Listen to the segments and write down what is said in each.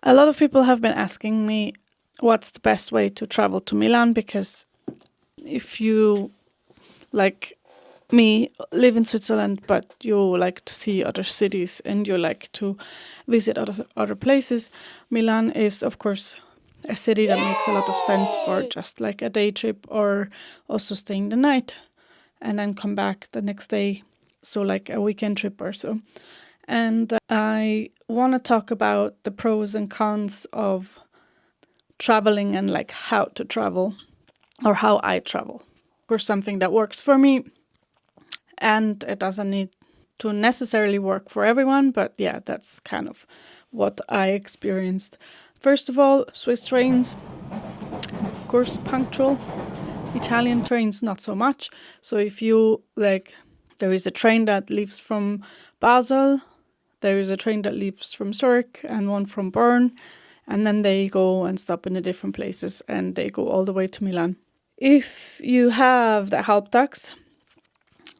A lot of people have been asking me what's the best way to travel to Milan, because if you, like me, live in Switzerland but you like to see other cities and you like to visit other places, Milan is of course a city that makes a lot of sense for just like a day trip, or also staying the night and then come back the next day, so like a weekend trip or so. And I want to talk about the pros and cons of traveling and like how to travel, or how I travel. Of course, something that works for me, and it doesn't need to necessarily work for everyone, but yeah, that's kind of what I experienced. First of all, Swiss trains, of course, punctual. Italian trains, not so much. So if you like, there is a train that leaves from Basel, there is a train that leaves from Zurich, and one from Bern, and then they go and stop in the different places, and they go all the way to Milan. If you have the Halbtags,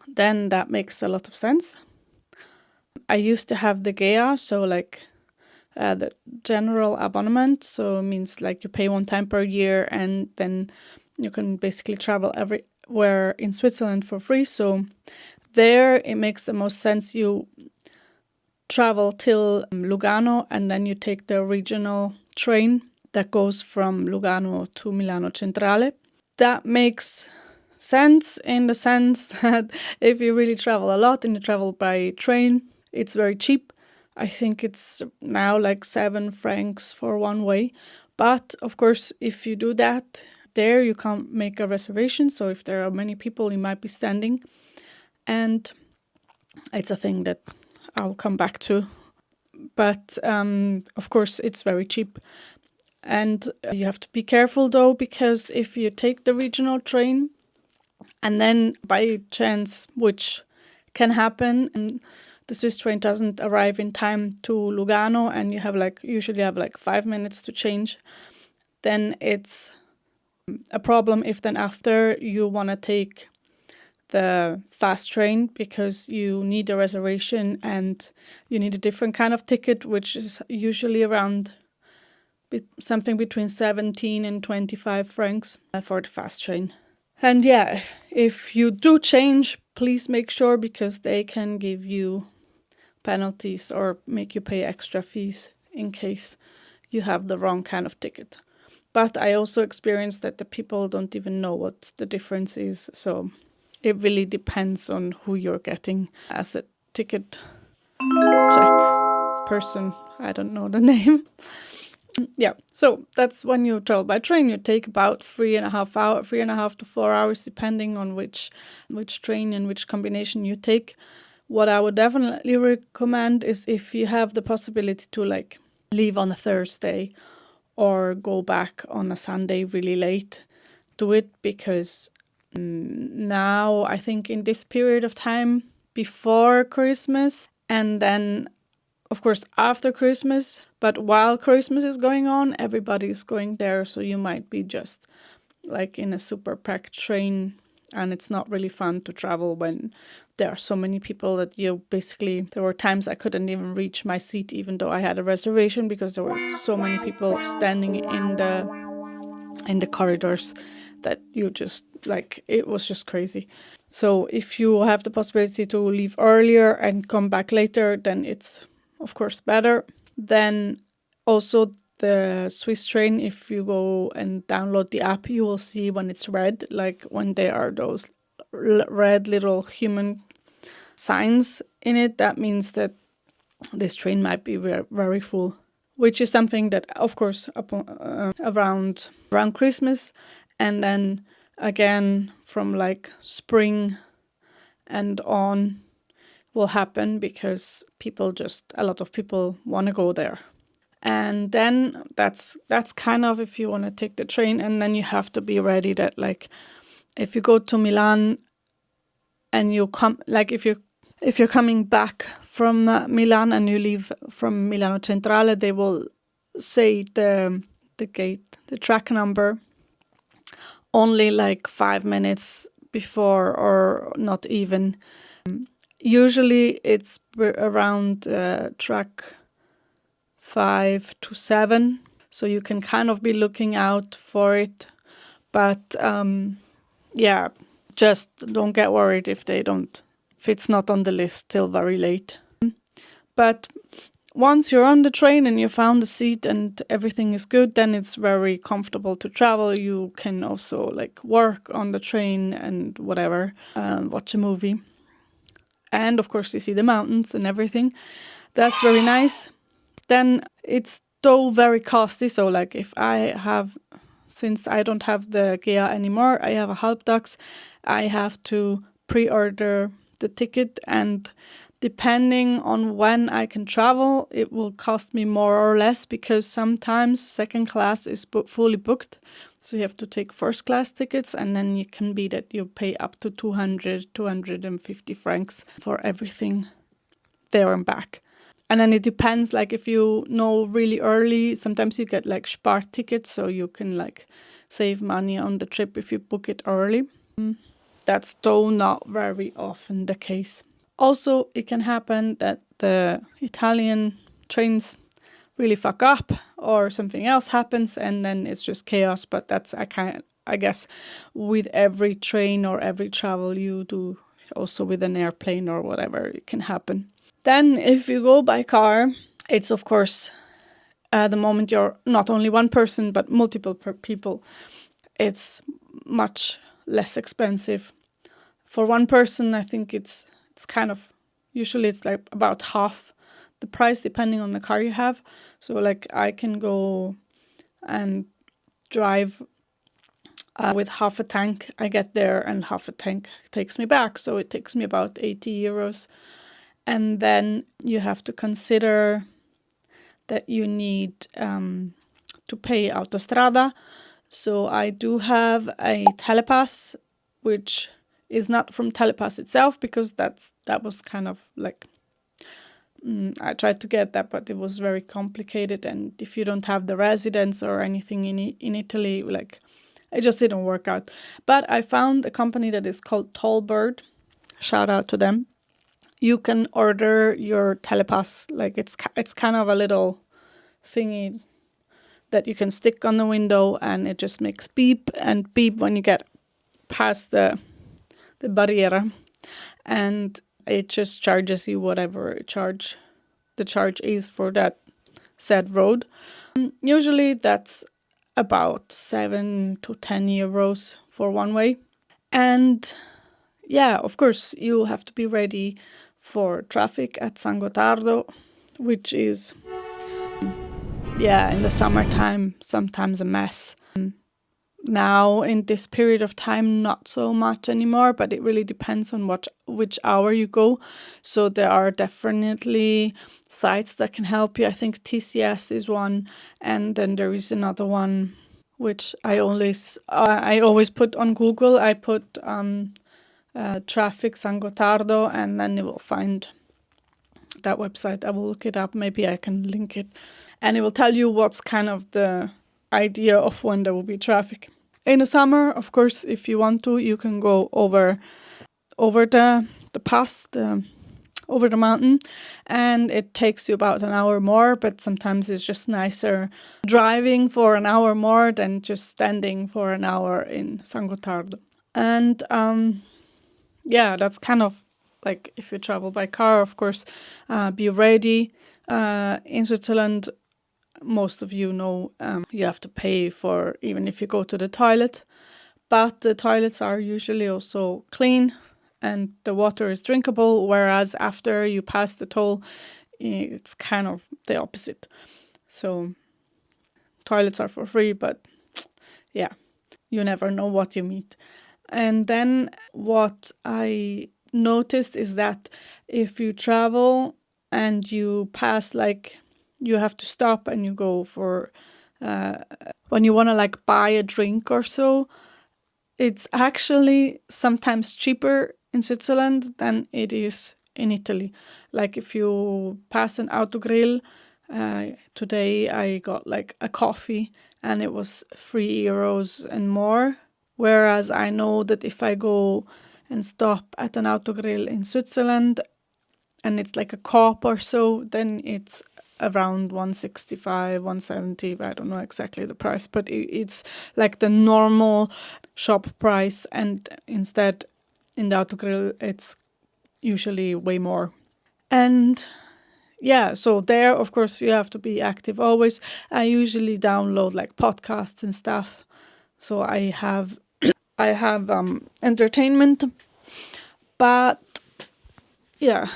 then that makes a lot of sense. I used to have the GEA, so like the general abonnement, so it means like you pay one time per year, and then you can basically travel everywhere in Switzerland for free. So there it makes the most sense. You travel till Lugano, and then you take the regional train that goes from Lugano to Milano Centrale. That makes sense in the sense that if you really travel a lot and you travel by train, it's very cheap. I think it's now like 7 francs for one way. But of course, if you do that, there you can't make a reservation. So if there are many people, you might be standing. And it's a thing that I'll come back to. But of course, it's very cheap. And you have to be careful though, because if you take the regional train and then by chance, which can happen, and the Swiss train doesn't arrive in time to Lugano, and you have usually have 5 minutes to change, then it's a problem if then after you want to take the fast train, because you need a reservation and you need a different kind of ticket, which is usually around something between 17 and 25 francs for the fast train. And yeah, if you do change, please make sure, because they can give you penalties or make you pay extra fees in case you have the wrong kind of ticket. But I also experienced that the people don't even know what the difference is. So it really depends on who you're getting as a ticket check person. I don't know the name. Yeah, so that's when you travel by train. You take about 3.5 to 4 hours, depending on which train and which combination you take. What I would definitely recommend is if you have the possibility to leave on a Thursday or go back on a Sunday really late, do it, because now I think in this period of time before Christmas, and then of course after Christmas, but while Christmas is going on, everybody's going there, so you might be just in a super packed train, and it's not really fun to travel when there are so many people that there were times I couldn't even reach my seat even though I had a reservation, because there were so many people standing in the corridors that you just it was just crazy. So if you have the possibility to leave earlier and come back later, then it's of course better. Then also the Swiss train, if you go and download the app, you will see when it's red, when there are those red little human signs in it. That means that this train might be very, very full, which is something that, of course, around Christmas, and then again from spring and on will happen, because a lot of people want to go there. And then that's kind of if you want to take the train, and then you have to be ready that if you go to Milan and you come, if you're coming back from Milan and you leave from Milano Centrale, they will say the track number only 5 minutes before, or not even. Usually it's around track 5 to 7. So you can kind of be looking out for it. But yeah, just don't get worried if it's not on the list till very late. But once you're on the train and you found a seat and everything is good, then it's very comfortable to travel. You can also like work on the train and whatever, watch a movie. And of course you see the mountains and everything. That's very nice. Then it's though very costly. So like since I don't have the GEA anymore, I have a Halbtags, I have to pre-order the ticket, and depending on when I can travel, it will cost me more or less, because sometimes second class is fully booked. So you have to take first class tickets, and then you can be that you pay up to 250 francs for everything there and back. And then it depends, like if you know really early, sometimes you get like Spar tickets, so you can like save money on the trip if you book it early. That's though not very often the case. Also, it can happen that the Italian trains really fuck up or something else happens and then it's just chaos. But that's, I guess, with every train or every travel you do, also with an airplane or whatever, it can happen. Then if you go by car, it's of course, the moment you're not only one person but multiple people, it's much less expensive. For one person, I think it's kind of, usually it's like about half the price depending on the car you have. So like I can go and drive with half a tank. I get there and half a tank takes me back. So it takes me about 80 euros. And then you have to consider that you need to pay Autostrada. So I do have a Telepass, which is not from Telepass itself, because that was kind of like, I tried to get that, but it was very complicated. And if you don't have the residence or anything in Italy, like it just didn't work out. But I found a company that is called Tollbird. Shout out to them. You can order your Telepass, like it's kind of a little thingy that you can stick on the window, and it just makes beep and beep when you get past the barriera, and it just charges you whatever the charge is for that said road. Usually that's about 7 to 10 euros for one way. And yeah, of course you have to be ready for traffic at San Gottardo, which is in the summertime sometimes a mess. Now in this period of time, not so much anymore, but it really depends on which hour you go. So there are definitely sites that can help you. I think TCS is one, and then there is another one which I always put on Google. I put traffic San Gottardo, and then you will find that website. I will look it up. Maybe I can link it, and it will tell you what's kind of the idea of when there will be traffic. In the summer, of course, if you want to, you can go over the pass, over the mountain, and it takes you about an hour more, but sometimes it's just nicer driving for an hour more than just standing for an hour in San Gottardo. And that's kind of like if you travel by car, of course, be ready. In Switzerland, most of you know you have to pay for even if you go to the toilet, but the toilets are usually also clean and the water is drinkable, whereas after you pass the toll, it's kind of the opposite. So toilets are for free, but yeah, you never know what you meet. And then what I noticed is that if you travel and you pass, like, you have to stop and you go for when you want to like buy a drink or so, it's actually sometimes cheaper in Switzerland than it is in Italy. Like if you pass an autogrill, today I got like a coffee and it was 3 euros and more. Whereas I know that if I go and stop at an autogrill in Switzerland and it's like a Coop or so, then it's around 165, 170. I don't know exactly the price, but it's like the normal shop price. And instead, in the Autogrill, it's usually way more. And yeah, so there, of course, you have to be active always. I usually download like podcasts and stuff. So I have entertainment, but yeah,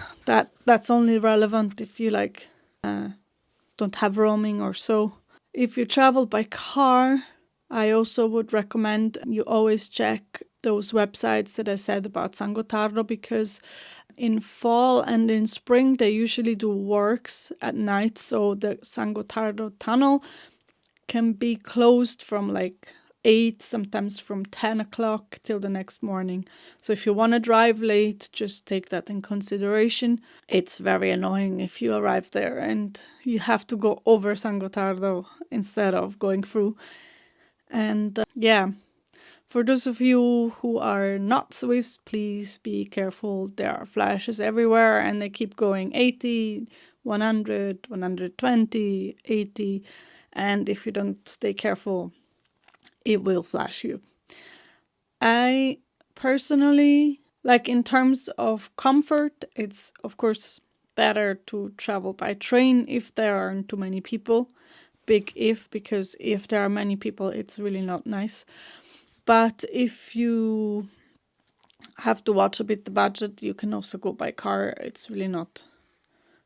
that's only relevant if you like don't have roaming or so. If you travel by car, I also would recommend you always check those websites that I said about San Gotardo, because in fall and in spring they usually do works at night, so the San Gotardo tunnel can be closed from like 8, sometimes from 10 o'clock till the next morning. So if you want to drive late, just take that in consideration. It's very annoying if you arrive there and you have to go over San Gotardo instead of going through. And yeah, for those of you who are not Swiss, please be careful. There are flashes everywhere and they keep going 80, 100, 120, 80. And if you don't stay careful, it will flash you. I personally, like in terms of comfort, it's of course better to travel by train if there aren't too many people. Big if, because if there are many people, it's really not nice. But if you have to watch a bit the budget, you can also go by car. It's really not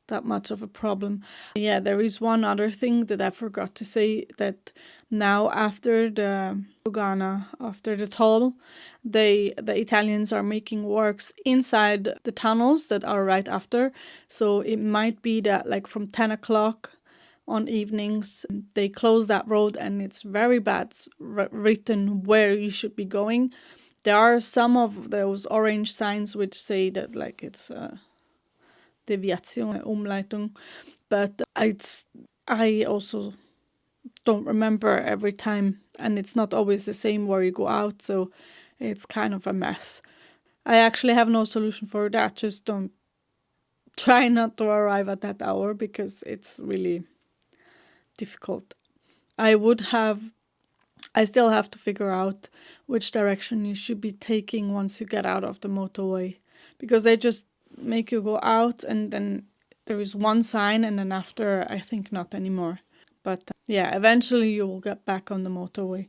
that much of a problem. Yeah, there is one other thing that I forgot to say, that now after the Lugana, after the toll, the Italians are making works inside the tunnels that are right after. So it might be that like from 10 o'clock on evenings they close that road and it's very bad written where you should be going. There are some of those orange signs which say that like it's Deviation, Umleitung, but I also don't remember every time, and it's not always the same where you go out, so it's kind of a mess. I actually have no solution for that. Just don't try not to arrive at that hour because it's really difficult. I still have to figure out which direction you should be taking once you get out of the motorway, because they just make you go out and then there is one sign and then after I think not anymore. But yeah, eventually you will get back on the motorway.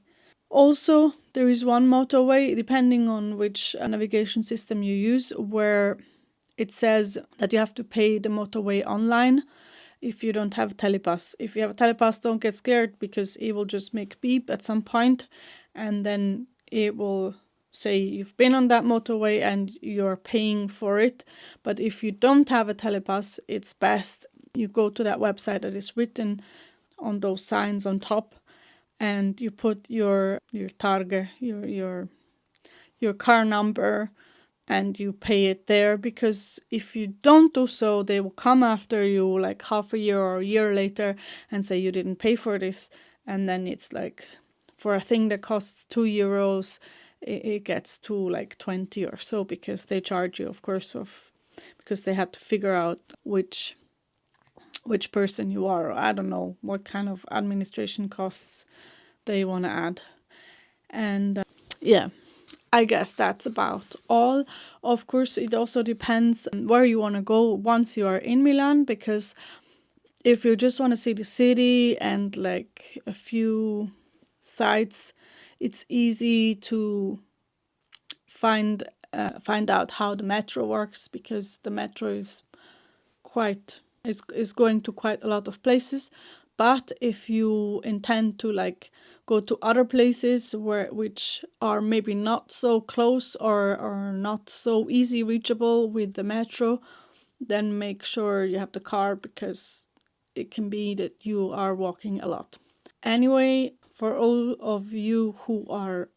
Also, there is one motorway, depending on which navigation system you use, where it says that you have to pay the motorway online if you don't have a telepass. If you have a telepass, don't get scared because it will just make beep at some point and then it will say you've been on that motorway and you're paying for it. But if you don't have a telepass, it's best you go to that website that is written on those signs on top and you put your target, your car number, and you pay it there, because if you don't do so, they will come after you like half a year or a year later and say you didn't pay for this. And then it's like for a thing that costs €2, it gets to like 20 or so, because they charge you, of course, because they have to figure out which person you are. I don't know what kind of administration costs they want to add. And yeah, I guess that's about all. Of course, it also depends on where you want to go once you are in Milan, because if you just want to see the city and like a few sites, it's easy to find out how the metro works, because the metro is going to quite a lot of places. But if you intend to like go to other places which are maybe not so close or not so easy reachable with the metro, then make sure you have the car, because it can be that you are walking a lot. Anyway, for all of you who are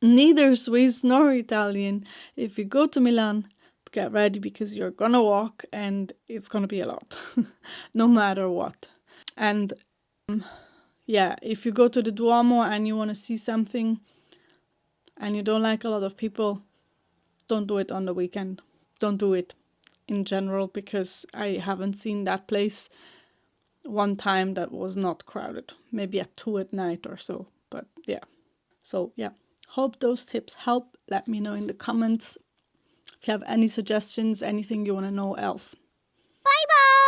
neither Swiss nor Italian, if you go to Milan, get ready, because you're gonna walk and it's gonna be a lot, no matter what. And yeah, if you go to the Duomo and you want to see something and you don't like a lot of people, don't do it on the weekend. Don't do it in general, because I haven't seen that place one time that was not crowded, maybe at 2 at night or so. But yeah. So yeah, hope those tips help. Let me know in the comments if you have any suggestions, anything you want to know else. Bye bye!